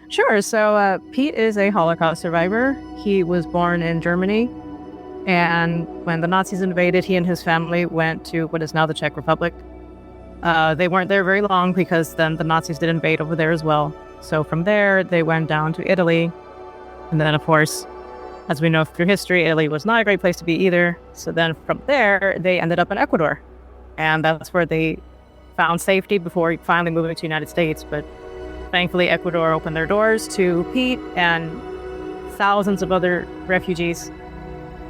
Sure. So Pete is a Holocaust survivor. He was born in Germany. And when the Nazis invaded, he and his family went to what is now the Czech Republic. They weren't there very long because then the Nazis did invade over there as well. So from there, they went down to Italy. And then, of course, as we know through history, Italy was not a great place to be either. So then from there, they ended up in Ecuador. And that's where they found safety before finally moving to the United States. But thankfully, Ecuador opened their doors to Pete and thousands of other refugees.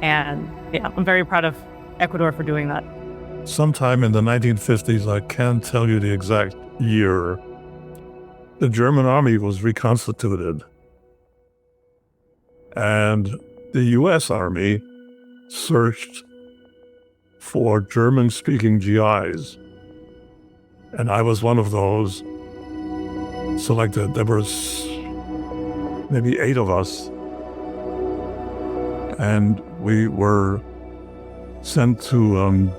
And yeah, I'm very proud of Ecuador for doing that. Sometime in the 1950s, I can't tell you the exact year, the German army was reconstituted. And the U.S. Army searched for German-speaking GIs. And I was one of those selected. There was maybe 8 of us. And we were sent to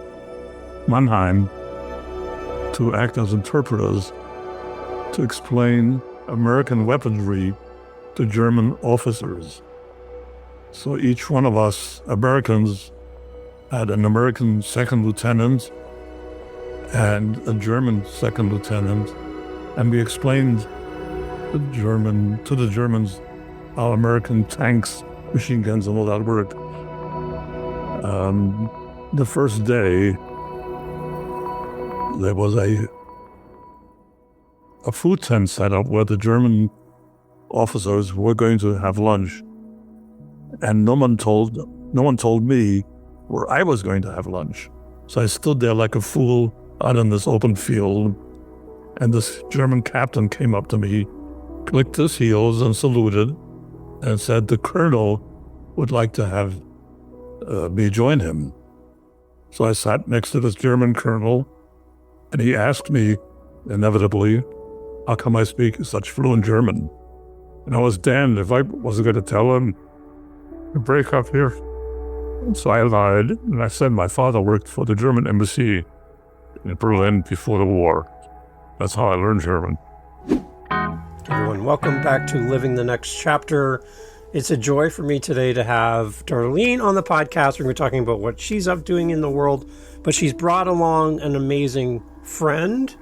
Mühlheim to act as interpreters to explain American weaponry to German officers. So each one of us Americans had an American second lieutenant and a German second lieutenant, and we explained to the Germans how American tanks, machine guns, and all that worked. The first day, there was a food tent set up where the German officers were going to have lunch, and no one told me where I was going to have lunch. So I stood there like a fool out in this open field, and this German captain came up to me, clicked his heels and saluted, and said the colonel would like to have me join him. So I sat next to this German colonel, and he asked me, inevitably, how come I speak such fluent German? And I was damned if I wasn't going to tell him to break up here. So I lied, and I said my father worked for the German embassy in Berlin before the war. That's how I learned German. Everyone, welcome back to Living the Next Chapter. It's a joy for me today to have Darlene on the podcast. We're talking about what she's up doing in the world, but she's brought along an amazing friend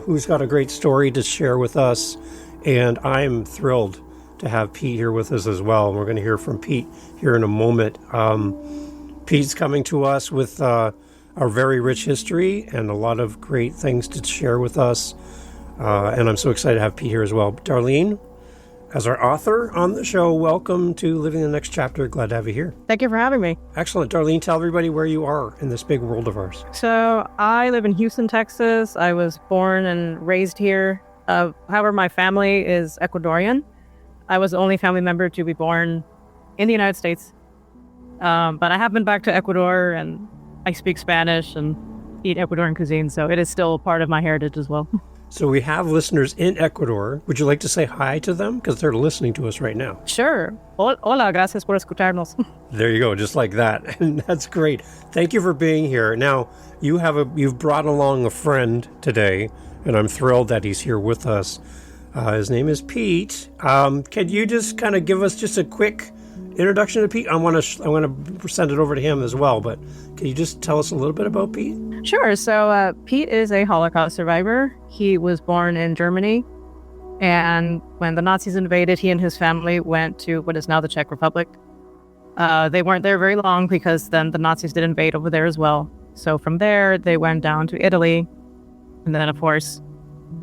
who's got a great story to share with us, and I'm thrilled to have Pete here with us as well. And we're going to hear from Pete here in a moment. Pete's coming to us with our very rich history and a lot of great things to share with us. And I'm so excited to have Pete here as well. Darlene, as our author on the show, welcome to Living the Next Chapter. Glad to have you here. Thank you for having me. Excellent. Darlene, tell everybody where you are in this big world of ours. So I live in Houston, Texas. I was born and raised here. However, my family is Ecuadorian. I was the only family member to be born in the United States. But I have been back to Ecuador, and I speak Spanish and eat Ecuadorian cuisine, so it is still part of my heritage as well. So we have listeners in Ecuador. Would you like to say hi to them? Because they're listening to us right now. Sure. Hola, gracias por escucharnos. There you go, just like that. And that's great. Thank you for being here. Now, you've brought along a friend today, and I'm thrilled that he's here with us. His name is Pete. Can you just kind of give us just a quick introduction to Pete? I want to send it over to him as well, but can you just tell us a little bit about Pete? Sure. So Pete is a Holocaust survivor. He was born in Germany, and when the Nazis invaded, he and his family went to what is now the Czech Republic. They weren't there very long because then the Nazis did invade over there as well. So from there, they went down to Italy, and then, of course,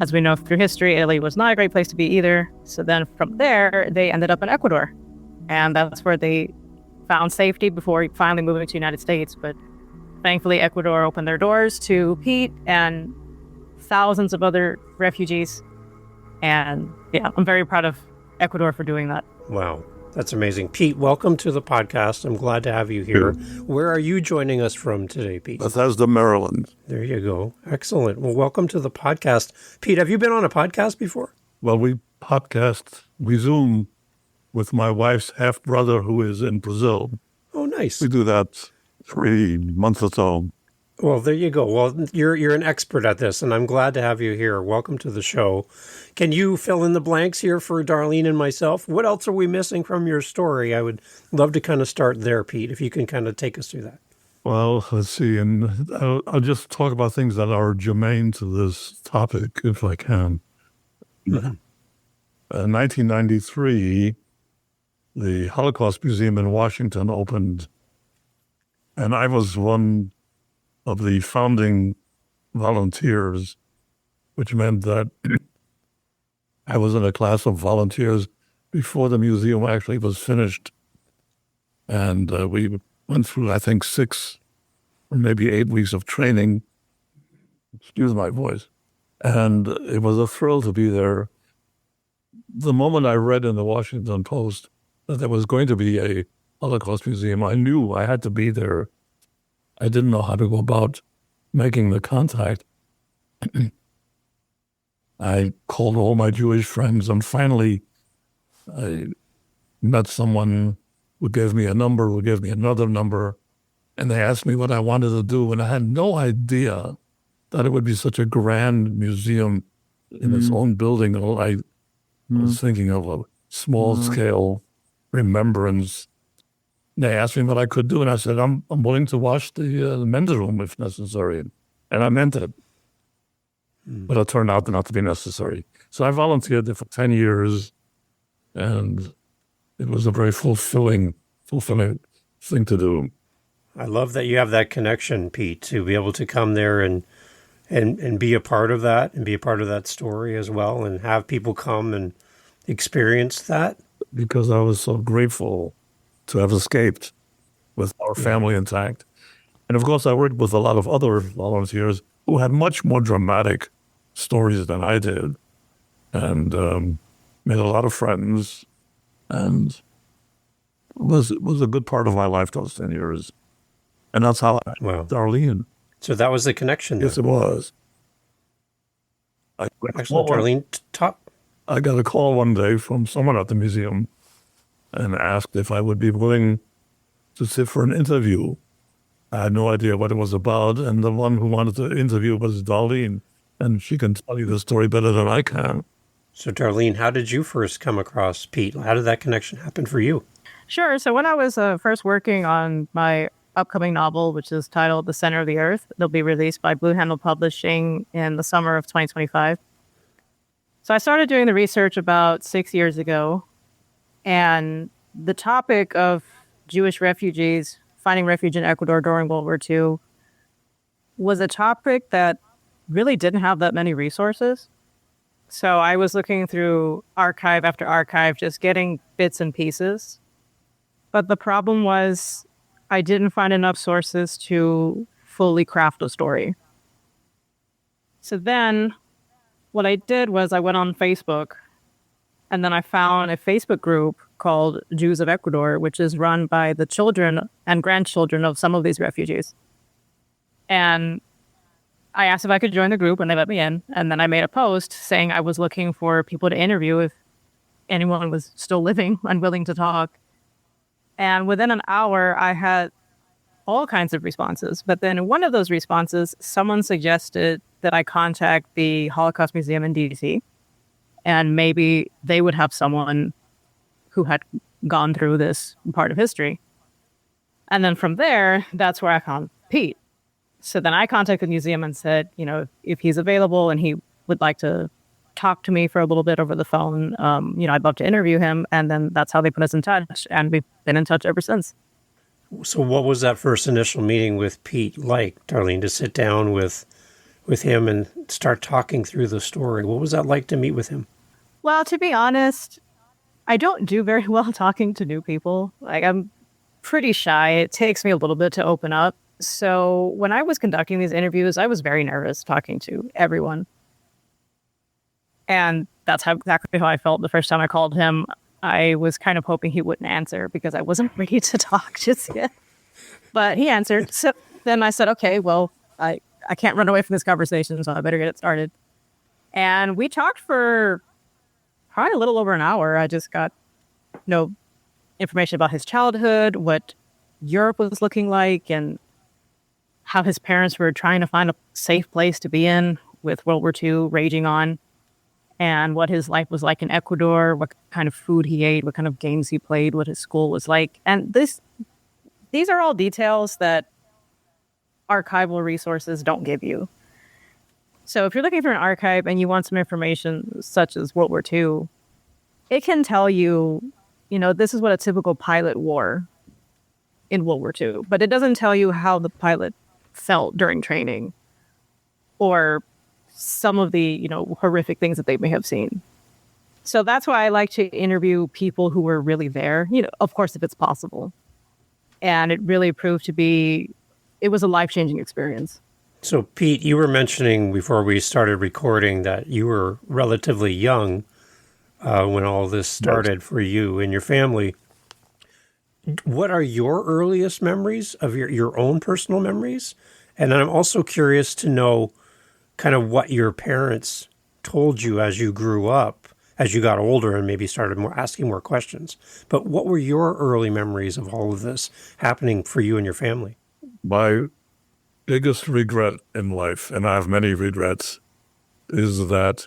as we know through history, Italy was not a great place to be either. So then from there, they ended up in Ecuador. And that's where they found safety before finally moving to the United States. But thankfully, Ecuador opened their doors to Pete and thousands of other refugees. And yeah, I'm very proud of Ecuador for doing that. Wow, that's amazing. Pete, welcome to the podcast. I'm glad to have you here. Where are you joining us from today, Pete? Bethesda, Maryland. There you go. Excellent. Well, welcome to the podcast. Pete, have you been on a podcast before? Well, we Zoom with my wife's half-brother who is in Brazil. Oh, nice. We do that 3 months or so. Well, there you go. Well, you're an expert at this, and I'm glad to have you here. Welcome to the show. Can you fill in the blanks here for Darlene and myself? What else are we missing from your story? I would love to kind of start there, Pete, if you can kind of take us through that. Well, let's see, and I'll just talk about things that are germane to this topic, if I can. Mm-hmm. In 1993, the Holocaust Museum in Washington opened, and I was one of the founding volunteers, which meant that I was in a class of volunteers before the museum actually was finished. And we went through, I think, 6 or maybe 8 weeks of training. Excuse my voice. And it was a thrill to be there. The moment I read in the Washington Post that there was going to be a Holocaust museum, I knew I had to be there. I didn't know how to go about making the contact. I called all my Jewish friends, and finally I met someone who gave me a number, who gave me another number, and they asked me what I wanted to do, and I had no idea that it would be such a grand museum in its own building. I was thinking of a small-scale remembrance. They asked me what I could do, and I said, I'm willing to wash the men's room if necessary. And I meant it. But it turned out not to be necessary. So I volunteered there for 10 years, and it was a very fulfilling thing to do. I love that you have that connection, Pete, to be able to come there and be a part of that and be a part of that story as well, and have people come and experience that. Because I was so grateful to have escaped with our family intact. And of course, I worked with a lot of other volunteers who had much more dramatic stories than I did, and made a lot of friends, and it was a good part of my life those 10 years. And that's how I met Darlene. So that was the connection. Yes, it was. Excellent. Darlene, talk. I got a call one day from someone at the museum and asked if I would be willing to sit for an interview. I had no idea what it was about, and the one who wanted to interview was Darlene, and she can tell you the story better than I can. So, Darlene, how did you first come across Pete? How did that connection happen for you? Sure. So when I was first working on my upcoming novel, which is titled The Center of the Earth, it'll be released by Blue Handle Publishing in the summer of 2025. So I started doing the research about 6 years ago, and the topic of Jewish refugees finding refuge in Ecuador during World War II was a topic that really didn't have that many resources. So I was looking through archive after archive, just getting bits and pieces. But the problem was I didn't find enough sources to fully craft a story. So then what I did was I went on Facebook, and then I found a Facebook group called Jews of Ecuador, which is run by the children and grandchildren of some of these refugees. And I asked if I could join the group, and they let me in. And then I made a post saying I was looking for people to interview if anyone was still living and willing to talk. And within an hour, I had all kinds of responses. But then in one of those responses, someone suggested that I contact the Holocaust Museum in DC, and maybe they would have someone who had gone through this part of history. And then from there, that's where I found Pete. So then I contacted the museum and said, if he's available and he would like to talk to me for a little bit over the phone, I'd love to interview him. And then that's how they put us in touch. And we've been in touch ever since. So what was that first initial meeting with Pete like, Darlene, to sit down with him and start talking through the story? What was that like to meet with him? Well, to be honest, I don't do very well talking to new people. I'm pretty shy. It takes me a little bit to open up. So when I was conducting these interviews, I was very nervous talking to everyone. And that's exactly how I felt the first time I called him. I was kind of hoping he wouldn't answer because I wasn't ready to talk just yet. But he answered. So then I said, okay, well, I can't run away from this conversation, so I better get it started. And we talked for probably a little over an hour. I just got information about his childhood, what Europe was looking like, and how his parents were trying to find a safe place to be in with World War II raging on, and what his life was like in Ecuador, what kind of food he ate, what kind of games he played, what his school was like. And these are all details that archival resources don't give you. So if you're looking for an archive and you want some information such as World War II, it can tell you, this is what a typical pilot wore in World War II, but it doesn't tell you how the pilot felt during training or some of the, horrific things that they may have seen. So that's why I like to interview people who were really there, of course, if it's possible. And it really proved to be, it was a life-changing experience. So, Pete, you were mentioning before we started recording that you were relatively young when all this started for you and your family. What are your earliest memories of your own personal memories? And then I'm also curious to know kind of what your parents told you as you grew up, as you got older and maybe started asking more questions. But what were your early memories of all of this happening for you and your family? My biggest regret in life, and I have many regrets, is that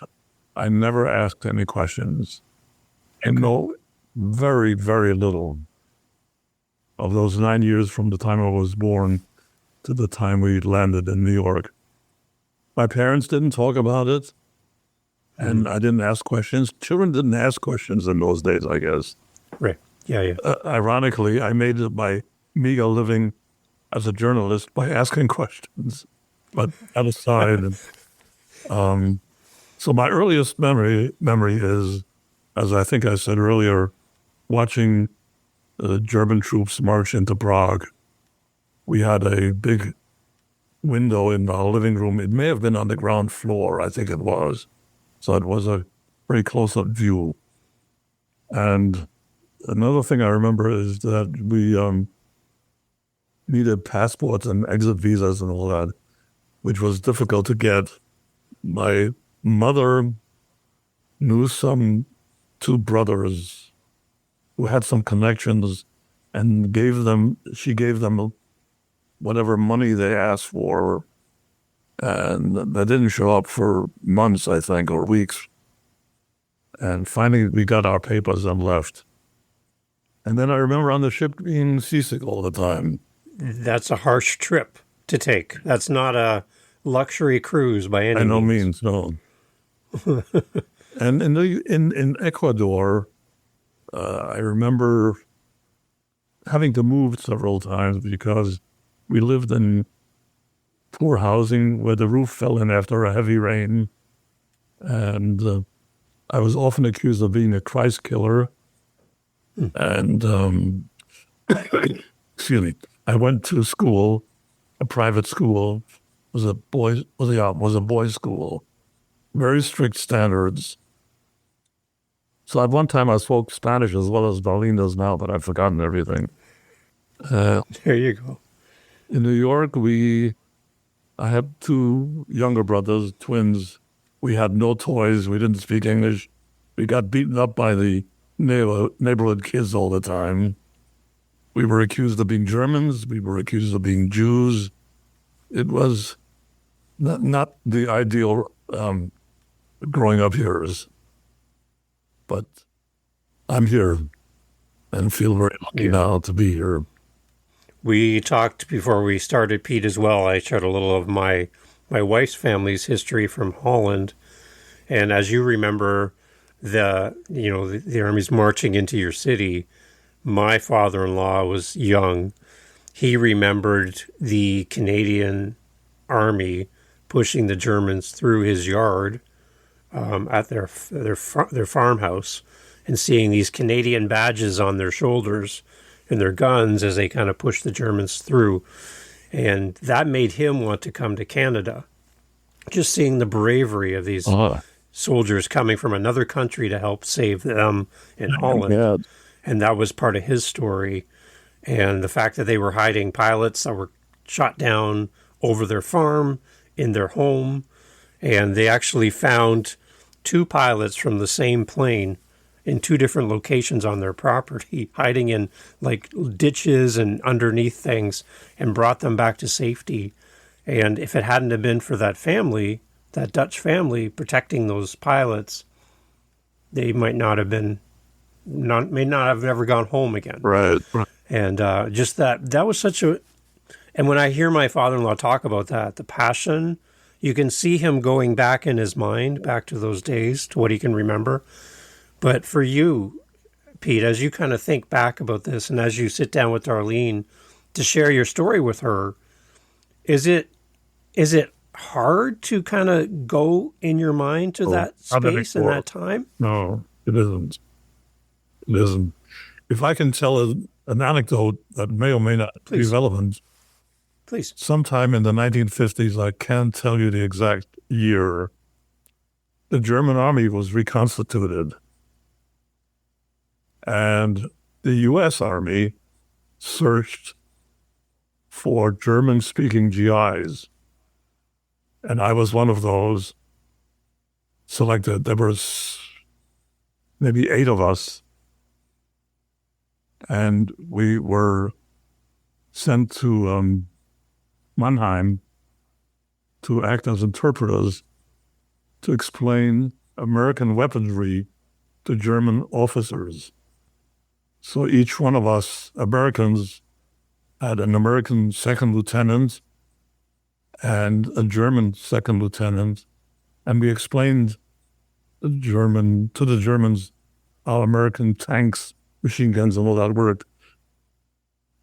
I never asked any questions. I know very, very little of those 9 years from the time I was born to the time we landed in New York. My parents didn't talk about it, and I didn't ask questions. Children didn't ask questions in those days, I guess. Right. Yeah. Ironically, I made my meager living as a journalist by asking questions, but that aside. So my earliest memory is, as I think I said earlier, watching the German troops march into Prague. We had a big window in our living room. It may have been on the ground floor, I think it was. So it was a very close-up view. And another thing I remember is that we needed passports and exit visas and all that, which was difficult to get. My mother knew two brothers who had some connections and she gave them whatever money they asked for. And they didn't show up for months, I think, or weeks. And finally we got our papers and left. And then I remember on the ship being seasick all the time. That's a harsh trip to take. That's not a luxury cruise by any means. By no means, no. And in Ecuador, I remember having to move several times because we lived in poor housing where the roof fell in after a heavy rain. And I was often accused of being a Christ killer. And, excuse me, I went to school, a private school. Was a boys' school. Very strict standards. So at one time I spoke Spanish as well as Darlene does now, but I've forgotten everything. There you go. In New York, I had two younger brothers, twins. We had no toys. We didn't speak English. We got beaten up by the neighborhood kids all the time. We were accused of being Germans. We were accused of being Jews. It was not the ideal growing up years. But I'm here and feel very lucky now to be here. We talked before we started, Pete, as well. I shared a little of my wife's family's history from Holland. And as you remember, the army's marching into your city. My father-in-law was young. He remembered the Canadian army pushing the Germans through his yard at their farmhouse and seeing these Canadian badges on their shoulders and their guns as they kind of pushed the Germans through. And that made him want to come to Canada. Just seeing the bravery of these soldiers coming from another country to help save them in Holland. Yeah. And that was part of his story. And the fact that they were hiding pilots that were shot down over their farm, in their home. And they actually found two pilots from the same plane in two different locations on their property, hiding in like ditches and underneath things, and brought them back to safety. And if it hadn't have been for that family, that Dutch family protecting those pilots, they may not have ever gone home again. Right. And just that was such a, and when I hear my father-in-law talk about that, the passion, you can see him going back in his mind, back to those days, to what he can remember. But for you, Pete, as you kind of think back about this, and as you sit down with Darlene to share your story with her, is it hard to kind of go in your mind to that space and that time? No, it isn't. It isn't. If I can tell an anecdote that may or may not be relevant. Please. Sometime in the 1950s, I can't tell you the exact year, the German army was reconstituted. And the U.S. Army searched for German-speaking GIs. And I was one of those selected. There was maybe 8 of us. And we were sent to Mannheim to act as interpreters to explain American weaponry to German officers. So each one of us Americans had an American second lieutenant and a German second lieutenant, and we explained to the Germans how American tanks, machine guns, and all that worked.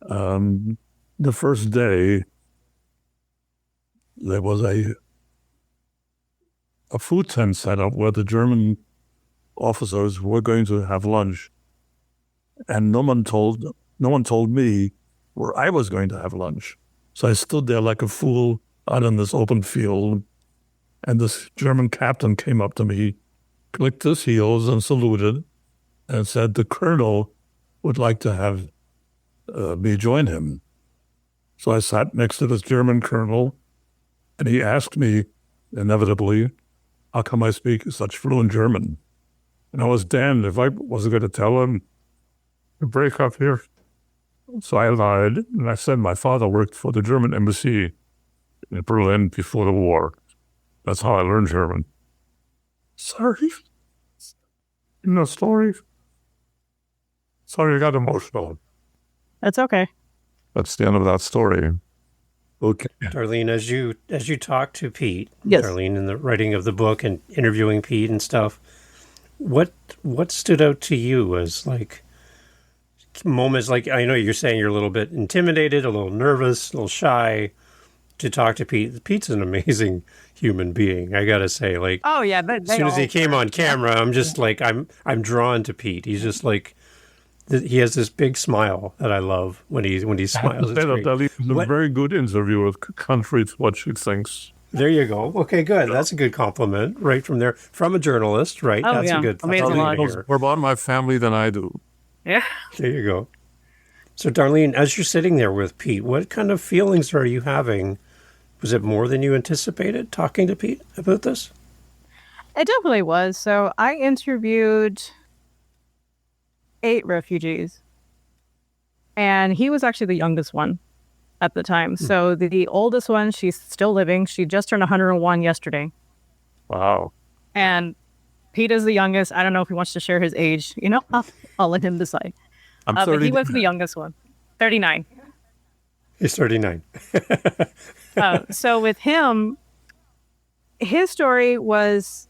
The first day, there was a food tent set up where the German officers were going to have lunch, and no one told me where I was going to have lunch. So I stood there like a fool out in this open field, and this German captain came up to me, clicked his heels and saluted, and said the colonel would like to have me join him. So I sat next to this German colonel, and he asked me, inevitably, how come I speak such fluent German? And I was damned if I wasn't going to tell him to break up here. So I lied, and I said my father worked for the German embassy in Berlin before the war. That's how I learned German. Sorry. No story. Sorry, I got emotional. That's okay. That's the end of that story. Okay. Darlene, as you talk to Pete, yes. Darlene, in the writing of the book and interviewing Pete and stuff, what stood out to you as like moments, like, I know you're saying you're a little bit intimidated, a little nervous, a little shy to talk to Pete. Pete's an amazing human being, I gotta say. Like, oh yeah, as soon as he came on camera, I'm just like, I'm drawn to Pete. He's just like, he has this big smile that I love when he smiles. It's a very good interviewer, contrary to what she thinks. There you go. Okay, good. That's a good compliment right from there, from a journalist, right? Oh, That's yeah. a good. Amazing. More about my family than I do. Yeah. There you go. So, Darlene, as you're sitting there with Pete, what kind of feelings are you having? Was it more than you anticipated talking to Pete about this? It definitely was. So I interviewed 8 refugees, and he was actually the youngest one at the time. So the oldest one, she's still living. She just turned 101 yesterday. Wow. And Pete is the youngest. I don't know if he wants to share his age. You know, I'll let him decide. I'm but he was the youngest one, 39. He's 39. So with him, his story was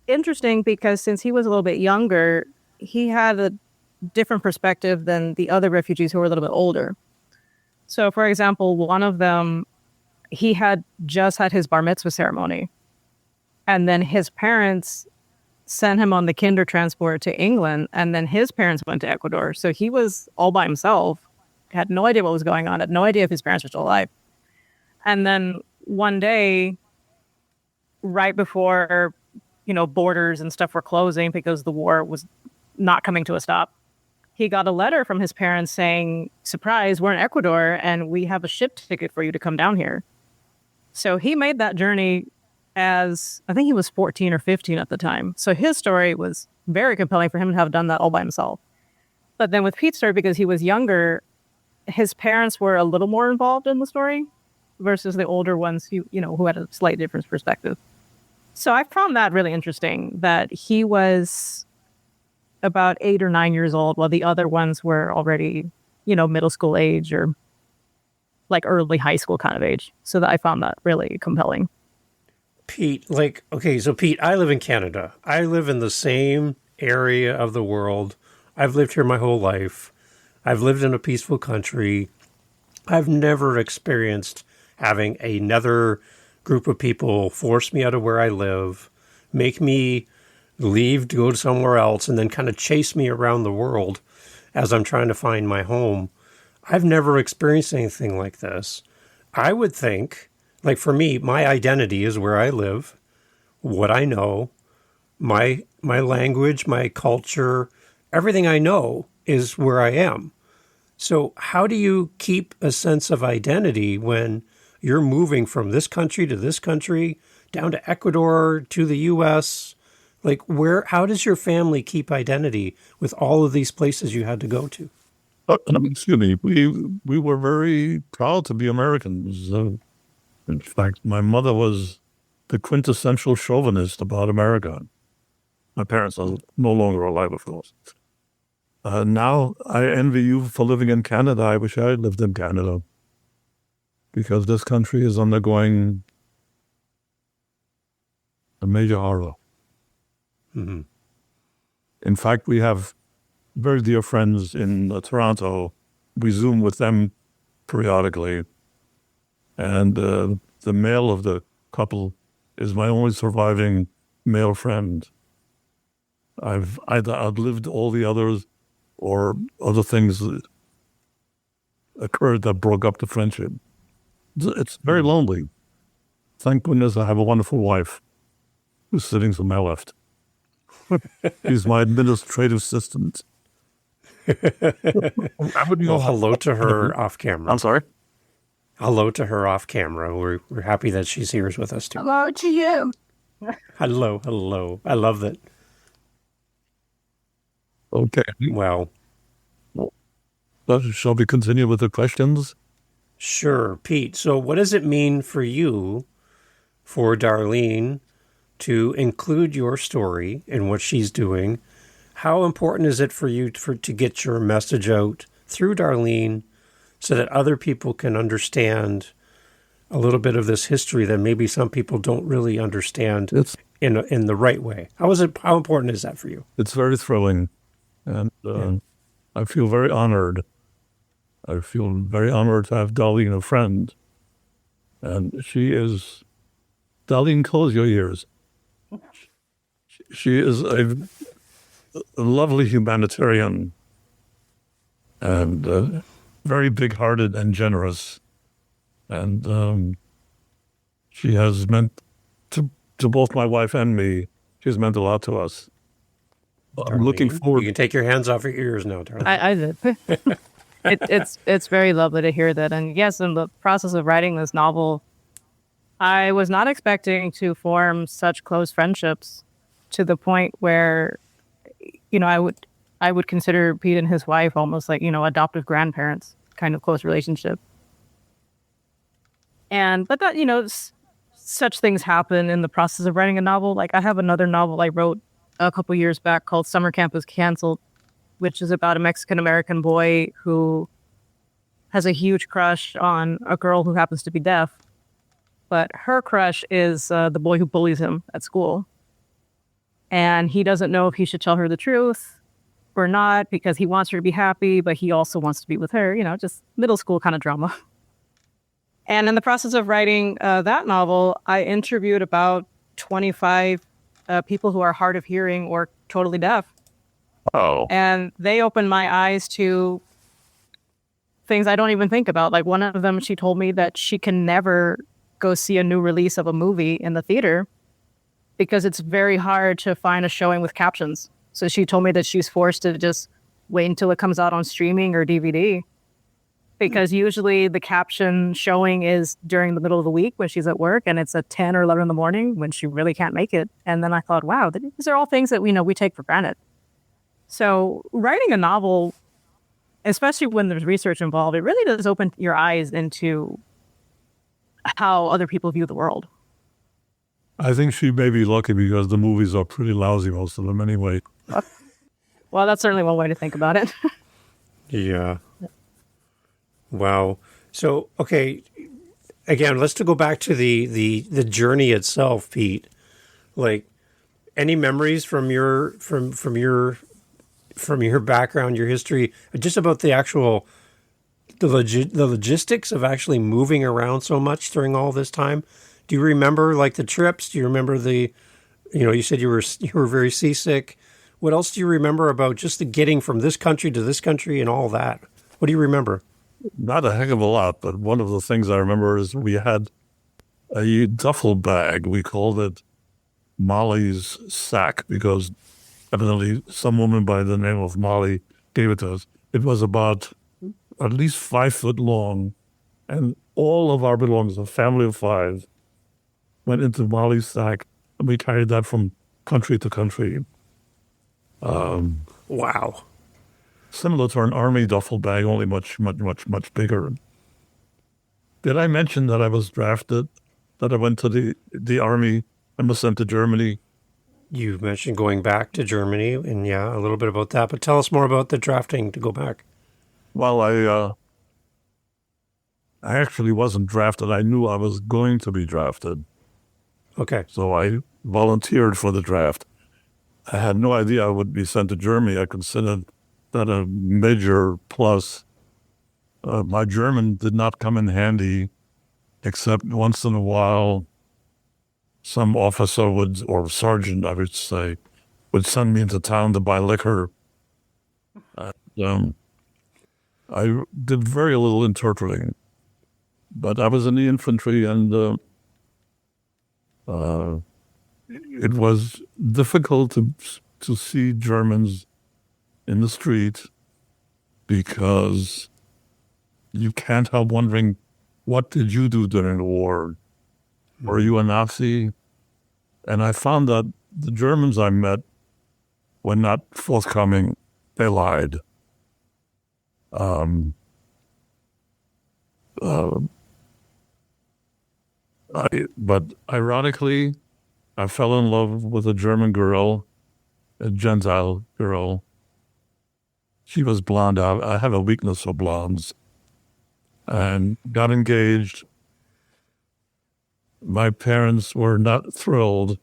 interesting because since he was a little bit younger, he had a different perspective than the other refugees who were a little bit older. So, for example, one of them, he had just had his bar mitzvah ceremony. And then his parents sent him on the kinder transport to England. And then his parents went to Ecuador. So he was all by himself, had no idea what was going on, had no idea if his parents were still alive. And then one day, right before, borders and stuff were closing because the war was not coming to a stop, he got a letter from his parents saying, surprise, we're in Ecuador and we have a ship ticket for you to come down here. So he made that journey as, I think he was 14 or 15 at the time. So his story was very compelling for him to have done that all by himself. But then with Pete's story, because he was younger, his parents were a little more involved in the story. versus the older ones who had a slightly different perspective. So I found that really interesting, that he was about 8 or 9 years old while the other ones were already, middle school age or like early high school kind of age. So that I found that really compelling. Pete, so Pete, I live in Canada. I live in the same area of the world. I've lived here my whole life. I've lived in a peaceful country. I've never experienced having another group of people force me out of where I live, make me leave to go to somewhere else, and then kind of chase me around the world as I'm trying to find my home. I've never experienced anything like this. I would think, like for me, my identity is where I live, what I know, my language, my culture, everything I know is where I am. So how do you keep a sense of identity when you're moving from this country to this country, down to Ecuador, to the U.S.? Like, how does your family keep identity with all of these places you had to go to? Excuse me. We were very proud to be Americans. In fact, my mother was the quintessential chauvinist about America. My parents are no longer alive, of course. Now I envy you for living in Canada. I wish I had lived in Canada, because this country is undergoing a major horror. Mm-hmm. In fact, we have very dear friends in Toronto. We Zoom with them periodically. And the male of the couple is my only surviving male friend. I've either outlived all the others or other things that occurred that broke up the friendship. It's very lonely. Thank goodness I have a wonderful wife who's sitting to my left. She's my administrative assistant. Well, hello to her off camera. I'm sorry? Hello to her off camera. We're happy that she's here with us too. Hello to you. Hello. I love that. Okay. Well, shall we continue with the questions? Sure. Pete, so what does it mean for you, for Darlene, to include your story in what she's doing? How important is it for you to get your message out through Darlene so that other people can understand a little bit of this history that maybe some people don't really understand in the right way? How important is that for you? It's very thrilling, and I feel very honored. I feel very honored to have Darlene a friend, and she is. Darlene, close your ears. She is a lovely humanitarian and very big-hearted and generous. And she has meant to both my wife and me, she's meant a lot to us. Darlene, I'm looking forward. You can take your hands off your ears now, Darlene. I did. It's very lovely to hear that. And yes, in the process of writing this novel, I was not expecting to form such close friendships to the point where, I would consider Pete and his wife almost like, adoptive grandparents, kind of close relationship. But that, such things happen in the process of writing a novel. Like I have another novel I wrote a couple years back called Summer Camp is Canceled, which is about a Mexican-American boy who has a huge crush on a girl who happens to be deaf. But her crush is the boy who bullies him at school. And he doesn't know if he should tell her the truth or not because he wants her to be happy, but he also wants to be with her, just middle school kind of drama. And in the process of writing that novel, I interviewed about 25 people who are hard of hearing or totally deaf. Oh. And they opened my eyes to things I don't even think about. Like one of them, she told me that she can never go see a new release of a movie in the theater because it's very hard to find a showing with captions. So she told me that she's forced to just wait until it comes out on streaming or DVD because usually the caption showing is during the middle of the week when she's at work and it's at 10 or 11 in the morning when she really can't make it. And then I thought, wow, these are all things that we take for granted. So writing a novel, especially when there's research involved, it really does open your eyes into how other people view the world. I think she may be lucky because the movies are pretty lousy, most of them anyway. Well, that's certainly one way to think about it. Yeah. Wow. So, okay, again, let's go back to the journey itself, Pete. Like, any memories from your background, your history, just about the actual the logistics of actually moving around so much during all this time? Do you remember like the trips? Do you remember you said you were very seasick. What else do you remember about just the getting from this country to this country and all that? What do you remember? Not a heck of a lot, but one of the things I remember is we had a duffel bag. We called it Molly's sack because evidently some woman by the name of Molly gave it to us. It was about at least 5 foot long, and all of our belongings, a family of 5, went into Molly's sack, and we carried that from country to country. Wow. Similar to an army duffel bag, only much, much, much, much bigger. Did I mention that I was drafted, that I went to the army and was sent to Germany? You mentioned going back to Germany, and yeah, a little bit about that, but tell us more about the drafting to go back. Well, I actually wasn't drafted. I knew I was going to be drafted. Okay. So I volunteered for the draft. I had no idea I would be sent to Germany. I considered that a major plus. My German did not come in handy, except once in a while, some officer or sergeant, I would say, would send me into town to buy liquor. I did very little interpreting, but I was in the infantry, and it was difficult to see Germans in the street because you can't help wondering, what did you do during the war? Were you a Nazi? And I found that the Germans I met were not forthcoming. They lied. But ironically, I fell in love with a German girl, a Gentile girl. She was blonde. I have a weakness for blondes. And got engaged. My parents were not thrilled.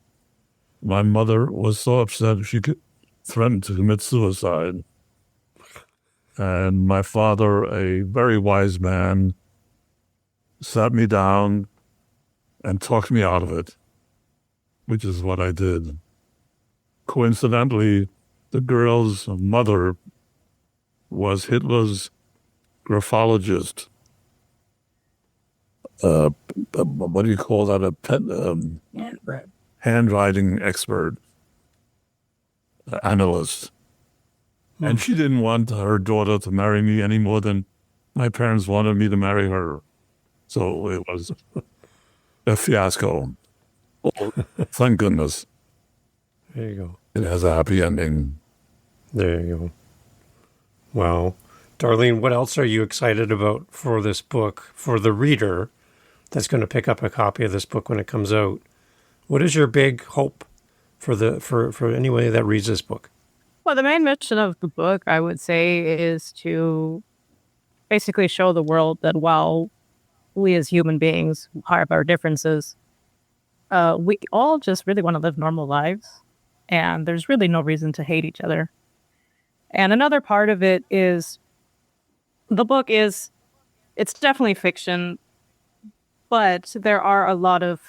My mother was so upset she threatened to commit suicide. And my father, a very wise man, sat me down and talked me out of it, which is what I did. Coincidentally, the girl's mother was Hitler's graphologist. What do you call that? Handwriting expert, analyst. And she didn't want her daughter to marry me any more than my parents wanted me to marry her. So it was a fiasco. Oh, thank goodness. There you go. It has a happy ending. There you go. Wow. Darlene, what else are you excited about for this book, for the reader that's going to pick up a copy of this book when it comes out? What is your big hope for anybody that reads this book? Well, the main mission of the book, I would say, is to basically show the world that while we as human beings have our differences, we all just really want to live normal lives. And there's really no reason to hate each other. And another part of it is the book it's definitely fiction, but there are a lot of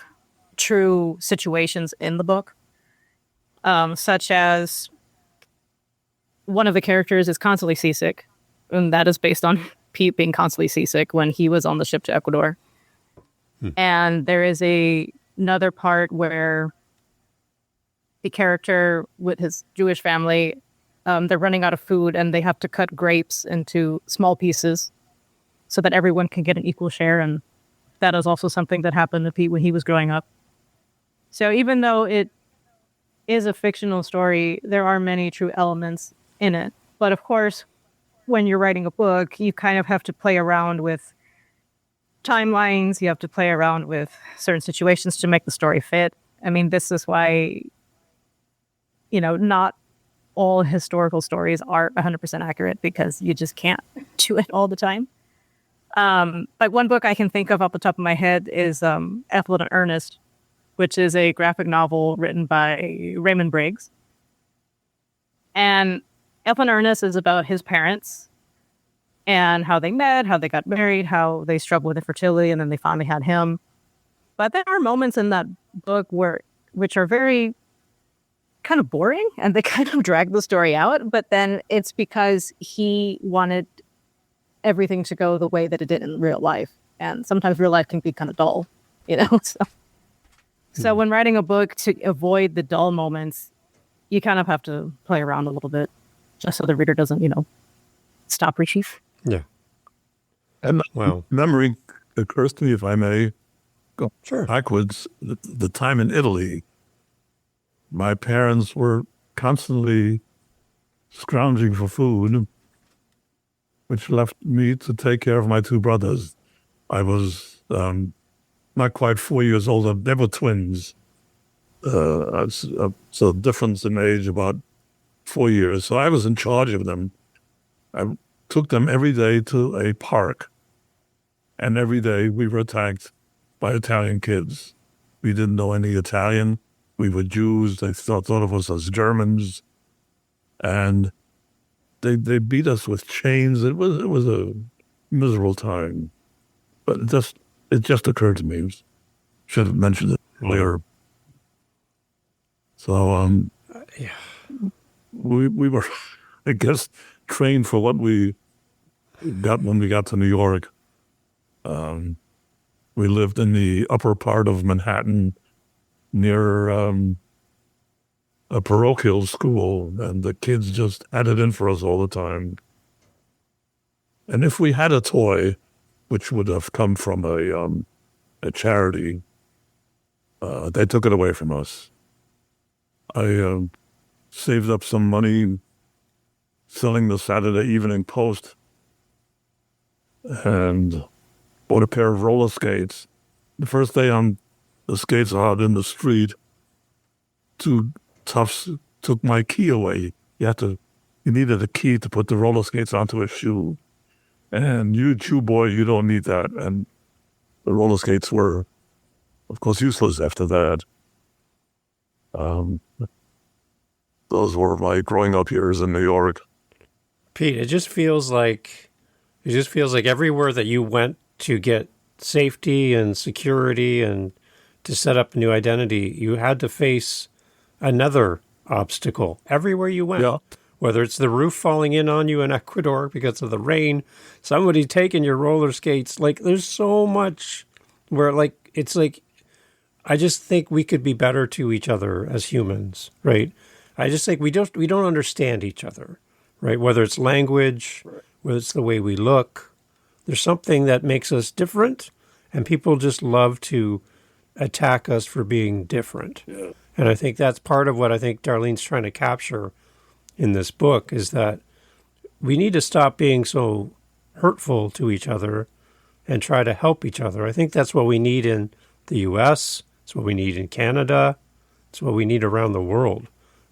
true situations in the book, such as one of the characters is constantly seasick, and that is based on Pete being constantly seasick when he was on the ship to Ecuador. And there is another part where the character with his Jewish family, they're running out of food and they have to cut grapes into small pieces so that everyone can get an equal share. And that is also something that happened to Pete when he was growing up. So even though it is a fictional story, there are many true elements in it. But of course, when you're writing a book, you kind of have to play around with timelines. You have to play around with certain situations to make the story fit. I mean, this is why, not all historical stories are 100% accurate, because you just can't do it all the time. But one book I can think of off the top of my head is Ethel and Ernest, which is a graphic novel written by Raymond Briggs. And Ethel and Ernest is about his parents and how they met, how they got married, how they struggled with infertility, and then they finally had him. But there are moments in that book which are very kind of boring, and they kind of drag the story out. But then it's because he wanted everything to go the way that it did in real life. And sometimes real life can be kind of dull, So when writing a book, to avoid the dull moments, you kind of have to play around a little bit, just so the reader doesn't, stop reaching. Yeah. And Wow. memory occurs to me, if I may, go Sure. backwards, the time in Italy. My parents were constantly scrounging for food, which left me to take care of my two brothers. I was not quite 4 years old. They were twins. So difference in age, about 4 years. So I was in charge of them. I took them every day to a park, and every day we were attacked by Italian kids. We didn't know any Italian. We were Jews. They thought of us as Germans, and they beat us with chains. It was a miserable time, but it just occurred to me. Should have mentioned it earlier. So Yeah. we were, I guess, trained for what we got when we got to New York. We lived in the upper part of Manhattan, near a parochial school, and the kids just had it in for us all the time. And if we had a toy, which would have come from a charity, they took it away from us. I saved up some money selling the Saturday Evening Post and bought a pair of roller skates. The first day on the skates out in the street, two toughs took my key away. You needed a key to put the roller skates onto a shoe. And you boy, you don't need that. And the roller skates were, of course, useless after that. Those were my growing up years in New York. Pete, it just feels like everywhere that you went to get safety and security and to set up a new identity, you had to face another obstacle everywhere you went. Yeah. Whether it's the roof falling in on you in Ecuador because of the rain, somebody taking your roller skates. Like, there's so much where, I just think we could be better to each other as humans, right? I just think we don't understand each other, right? Whether it's language, whether it's the way we look, there's something that makes us different, and people just love to attack us for being different. Yeah. And I think that's part of what I think Darlene's trying to capture in this book, is that we need to stop being so hurtful to each other and try to help each other. I think that's what we need in the U.S., it's what we need in Canada, it's what we need around the world,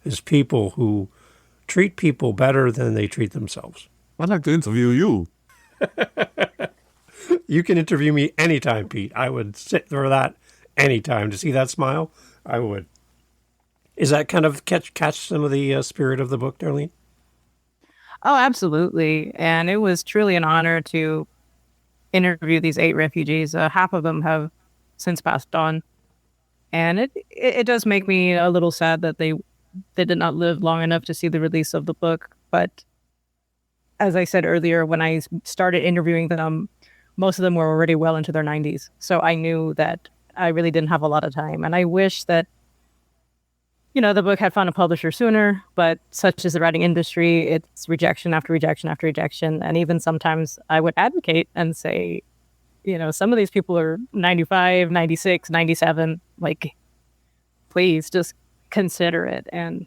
is people who treat people better than they treat themselves. I'd like to interview you. You can interview me anytime, Pete. I would sit for that anytime. To see that smile, I would. Is that kind of catch some of the spirit of the book, Darlene? Oh, absolutely. And it was truly an honor to interview these 8 refugees. Half of them have since passed on. And it does make me a little sad that they did not live long enough to see the release of the book. But as I said earlier, when I started interviewing them, most of them were already well into their 90s. So I knew that I really didn't have a lot of time. And I wish that, the book had found a publisher sooner, but such is the writing industry. It's rejection after rejection after rejection. And even sometimes I would advocate and say, some of these people are 95, 96, 97. Like, please just consider it. And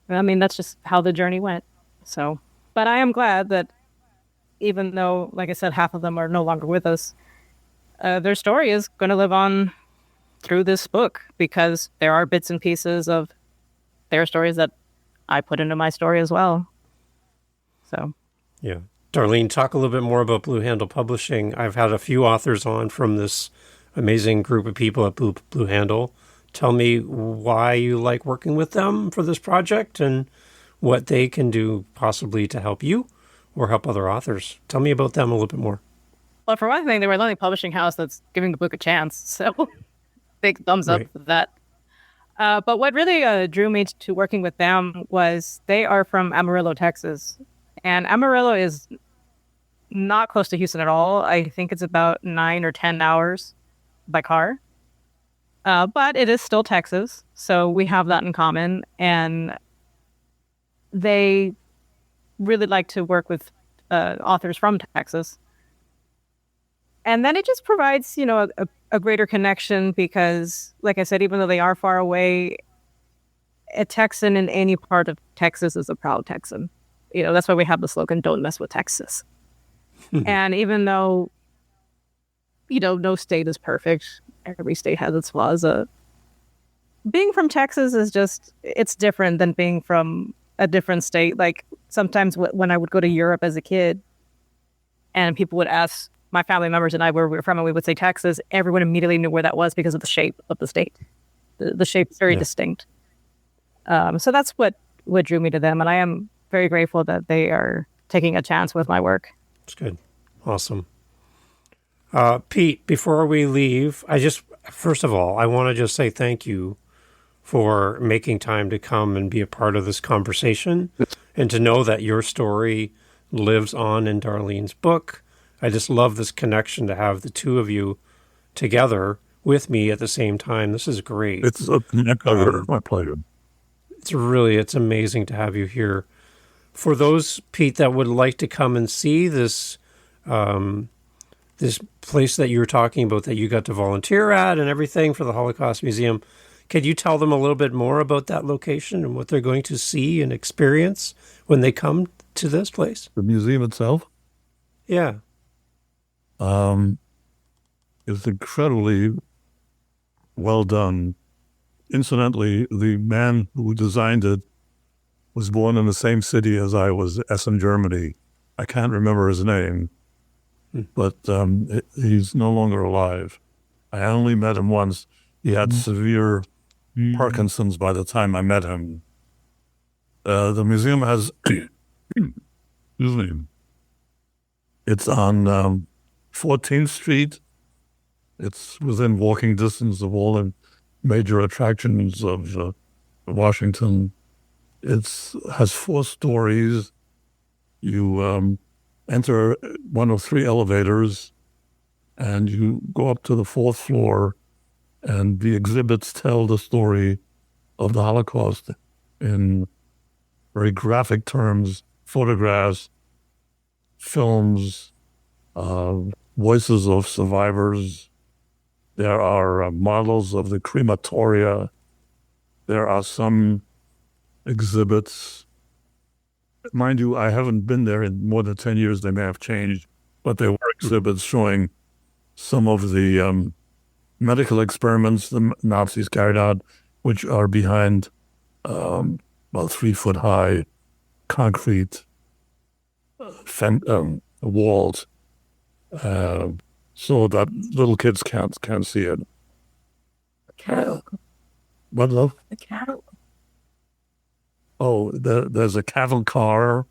I mean, that's just how the journey went. So, but I am glad that even though, like I said, half of them are no longer with us, their story is going to live on through this book because there are bits and pieces of their stories that I put into my story as well. So, yeah. Darlene, talk a little bit more about Blue Handle Publishing. I've had a few authors on from this amazing group of people at Blue Handle. Tell me why you like working with them for this project and what they can do possibly to help you or help other authors. Tell me about them a little bit more. well, for one thing, they were the only publishing house that's giving the book a chance. So, big thumbs up for that. But what really drew me to working with them was they are from Amarillo, Texas. And Amarillo is not close to Houston at all. I think it's about 9 or 10 hours by car. But it is still Texas. So we have that in common. And they really like to work with authors from Texas. And then it just provides, a greater connection because, like I said, even though they are far away, a Texan in any part of Texas is a proud Texan. That's why we have the slogan, "Don't mess with Texas." And even though, no state is perfect, every state has its flaws. Being from Texas is it's different than being from a different state. Like sometimes when I would go to Europe as a kid and people would ask my family members and I where we were from and we would say Texas, everyone immediately knew where that was because of the shape of the state. The shape is very distinct. So that's what drew me to them. And I am very grateful that they are taking a chance with my work. That's good. Awesome. Pete, before we leave, first of all, I want to just say thank you for making time to come and be a part of this conversation and to know that your story lives on in Darlene's book. I just love this connection to have the two of you together with me at the same time. This is great. It's my pleasure. It's amazing to have you here. For those, Pete, that would like to come and see this this place that you were talking about that you got to volunteer at and everything for the Holocaust Museum, could you tell them a little bit more about that location and what they're going to see and experience when they come to this place? The museum itself? Yeah. It's incredibly well done. Incidentally, the man who designed it was born in the same city as I was, Essen, Germany. I can't remember his name, but he's no longer alive. I only met him once. He had severe Parkinson's by the time I met him. The museum has, excuse me, it's on 14th Street. It's within walking distance of all the major attractions of Washington. It has 4 stories. You enter one of 3 elevators, and you go up to the 4th floor, and the exhibits tell the story of the Holocaust in very graphic terms, photographs, films, voices of survivors. There are models of the crematoria. There are some exhibits. Mind you, I haven't been there in more than 10 years. They may have changed, but there were exhibits showing some of the medical experiments the Nazis carried out, which are behind about 3-foot-high concrete walls, so that little kids can't see it. A cattle. What, love? A cattle. Oh, there's a cattle car,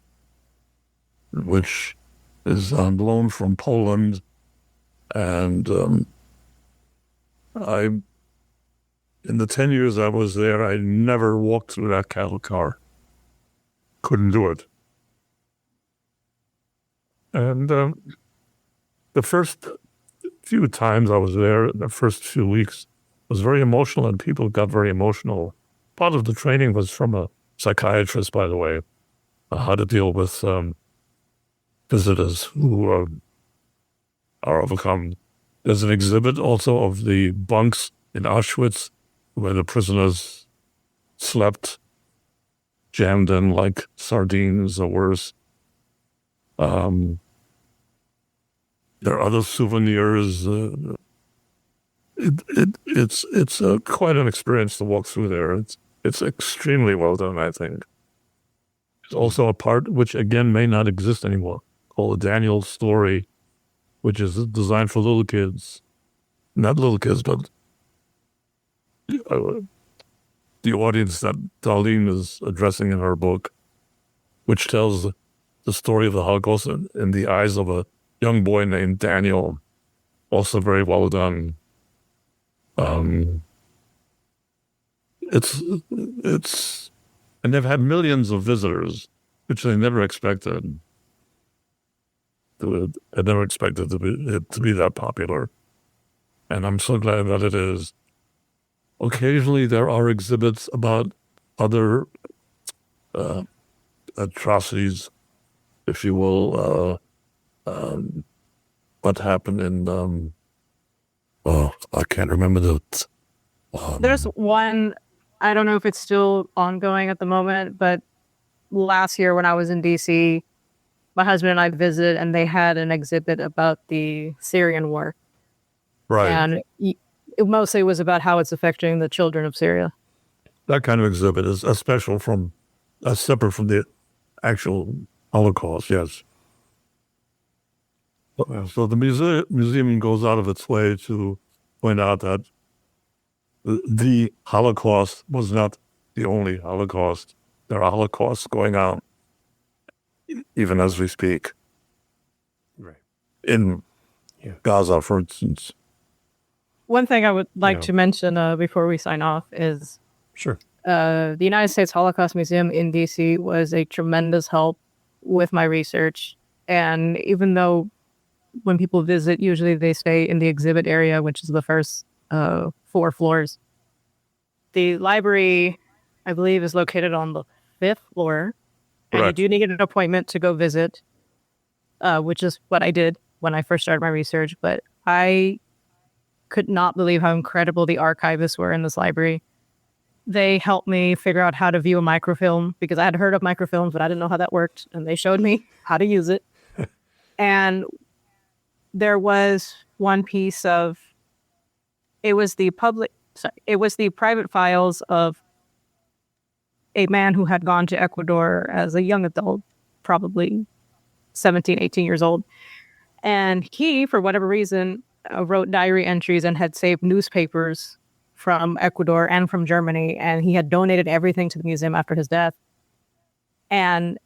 which is on loan from Poland, and in the 10 years I was there, I never walked through that cattle car. Couldn't do it. And the first few times I was there, the first few weeks, was very emotional, and people got very emotional. Part of the training was from a psychiatrist, by the way, how to deal with visitors who are overcome. There's an exhibit also of the bunks in Auschwitz where the prisoners slept, jammed in like sardines or worse. There are other souvenirs. It's quite an experience to walk through there. It's extremely well done, I think. There's also a part which again may not exist anymore, called Daniel's Story, which is designed for little kids. Not little kids, but the audience that Darlene is addressing in her book, which tells the story of the Holocaust in the eyes of a young boy named Daniel. Also very well done. It's and they've had millions of visitors, which they never expected. I never expected it to be that popular, and I'm so glad that it is. Occasionally, there are exhibits about other atrocities, if you will. What happened in I can't remember the. There's one, I don't know if it's still ongoing at the moment, but last year when I was in DC, my husband and I visited, and they had an exhibit about the Syrian war. Right. And it mostly was about how it's affecting the children of Syria. That kind of exhibit is separate from the actual Holocaust, yes. So the museum goes out of its way to point out that the Holocaust was not the only Holocaust. There are Holocausts going on even as we speak. Right. In Gaza, for instance. One thing I would like to mention before we sign off is sure. The United States Holocaust Museum in DC was a tremendous help with my research. And even though when people visit, usually they stay in the exhibit area, which is the first 4 floors. The library, I believe, is located on the 5th floor. And you do need an appointment to go visit, which is what I did when I first started my research. But I could not believe how incredible the archivists were in this library. They helped me figure out how to view a microfilm because I had heard of microfilms, but I didn't know how that worked. And they showed me how to use it. And there was one piece of, it was the private files of a man who had gone to Ecuador as a young adult, probably 17, 18 years old. And he, for whatever reason, wrote diary entries and had saved newspapers from Ecuador and from Germany. And he had donated everything to the museum after his death. And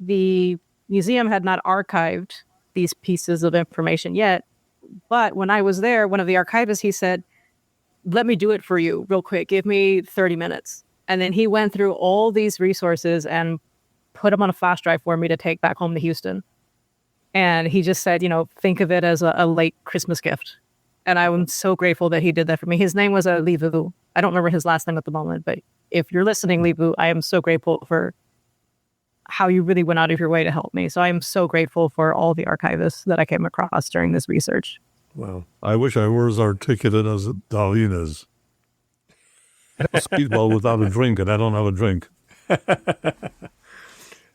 the museum had not archived these pieces of information yet. But when I was there, one of the archivists, he said, let me do it for you real quick. Give me 30 minutes. And then he went through all these resources and put them on a flash drive for me to take back home to Houston. And he just said, think of it as a late Christmas gift. And I am so grateful that he did that for me. His name was Li Vu. I don't remember his last name at the moment, but if you're listening, Li Vu, I am so grateful for how you really went out of your way to help me. So I am so grateful for all the archivists that I came across during this research. Wow. I wish I were as articulate as Darlene is. I speak well without a drink, and I don't have a drink.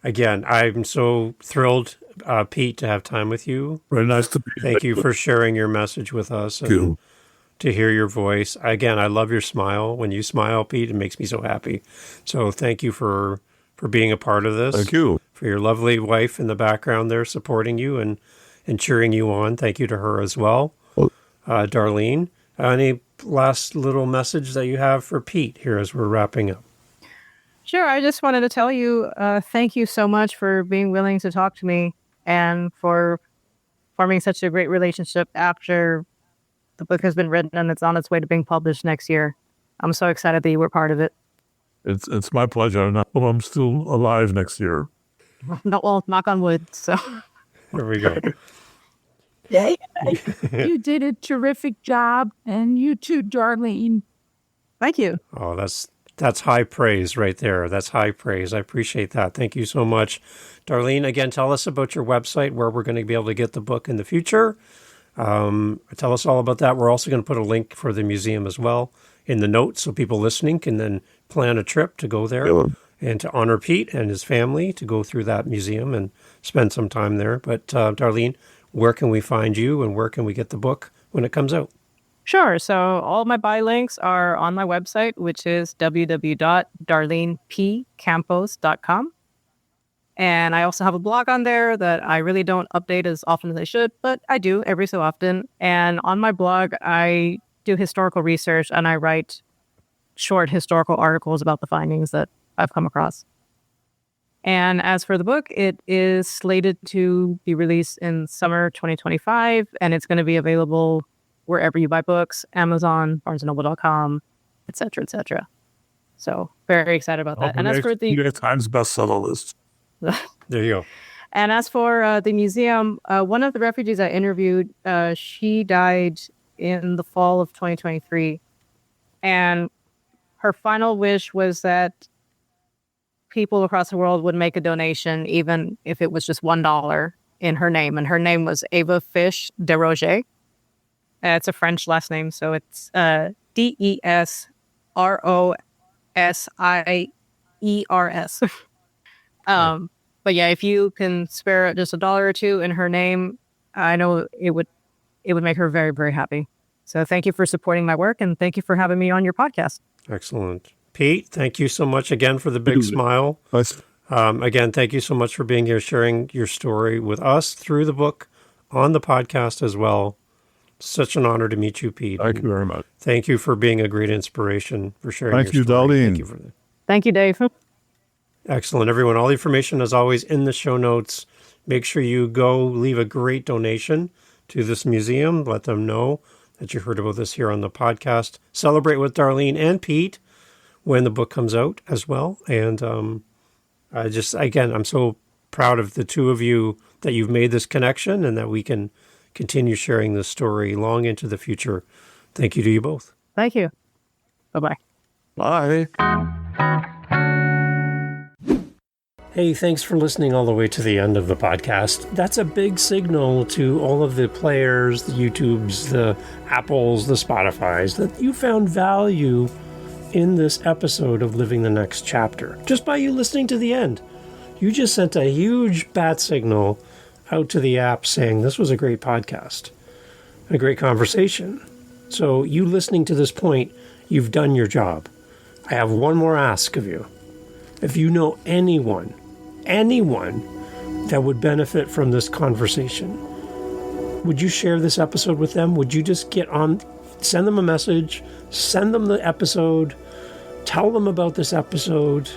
Again, I'm so thrilled, Pete, to have time with you. Very nice to be here. Thank you for sharing your message with us and to hear your voice. Again, I love your smile. When you smile, Pete, it makes me so happy. So thank you for being a part of this. Thank you. For your lovely wife in the background there supporting you and cheering you on. Thank you to her as well. Darlene, any last little message that you have for Pete here as we're wrapping up? Sure. I just wanted to tell you, thank you so much for being willing to talk to me and for forming such a great relationship after the book has been written and it's on its way to being published next year. I'm so excited that you were part of it. It's my pleasure. And I hope I'm still alive next year. No, well, knock on wood. So there we go. Yeah, you did a terrific job, and you too, Darlene. Thank you. Oh, that's high praise right there. That's high praise. I appreciate that. Thank you so much. Darlene, again, tell us about your website, where we're going to be able to get the book in the future. Tell us all about that. We're also going to put a link for the museum as well in the notes so people listening can then plan a trip to go there and to honor Pete and his family, to go through that museum and spend some time there. But Darlene, where can we find you and where can we get the book when it comes out? Sure. So all my buy links are on my website, which is www.darlenepcampos.com. And I also have a blog on there that I really don't update as often as I should, but I do every so often. And on my blog, I do historical research and I write short historical articles about the findings that I've come across. And as for the book, it is slated to be released in summer 2025, and it's going to be available wherever you buy books, Amazon, BarnesandNoble.com, et cetera, et cetera. So very excited about that. And as for the New York Times bestseller list. There you go. And as for the museum, one of the refugees I interviewed, she died in the fall of 2023. And her final wish was that people across the world would make a donation, even if it was just $1 in her name. And her name was Eva Fish de Roger. It's a French last name, so it's Desrosiers. But yeah, if you can spare just $1 or $2 in her name, I know it would make her very, very happy. So thank you for supporting my work, and thank you for having me on your podcast. Excellent. Pete, thank you so much again for the big smile. Nice. Again, thank you so much for being here, sharing your story with us through the book, on the podcast as well. Such an honor to meet you, Pete. Thank you very much. Thank you for being a great inspiration, for sharing Thank your you, story. Darlene. Thank you for that. Thank you, Dave. Excellent. Everyone, all the information, as always, in the show notes. Make sure you go leave a great donation to this museum. Let them know that you heard about this here on the podcast. Celebrate with Darlene and Pete when the book comes out as well. And I'm so proud of the two of you that you've made this connection and that we can continue sharing this story long into the future. Thank you to you both. Thank you. Bye-bye. Bye. Hey, thanks for listening all the way to the end of the podcast. That's a big signal to all of the players, the YouTubes, the Apples, the Spotifys, that you found value in this episode of Living the Next Chapter. Just by you listening to the end, you just sent a huge bat signal out to the app saying this was a great podcast, a great conversation. So you listening to this point, you've done your job. I have one more ask of you. If you know anyone that would benefit from this conversation, would you share this episode with them? Would you just get on, send them a message, send them the episode, tell them about this episode,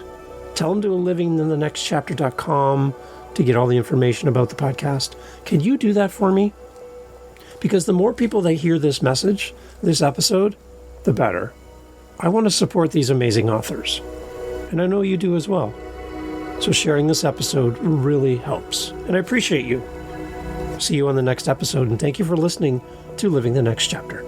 tell them to go livinginthenextchapter.com to get all the information about the podcast. Can you do that for me? Because the more people that hear this message, this episode, the better. I want to support these amazing authors. And I know you do as well. So sharing this episode really helps. And I appreciate you. See you on the next episode. And thank you for listening to Living the Next Chapter.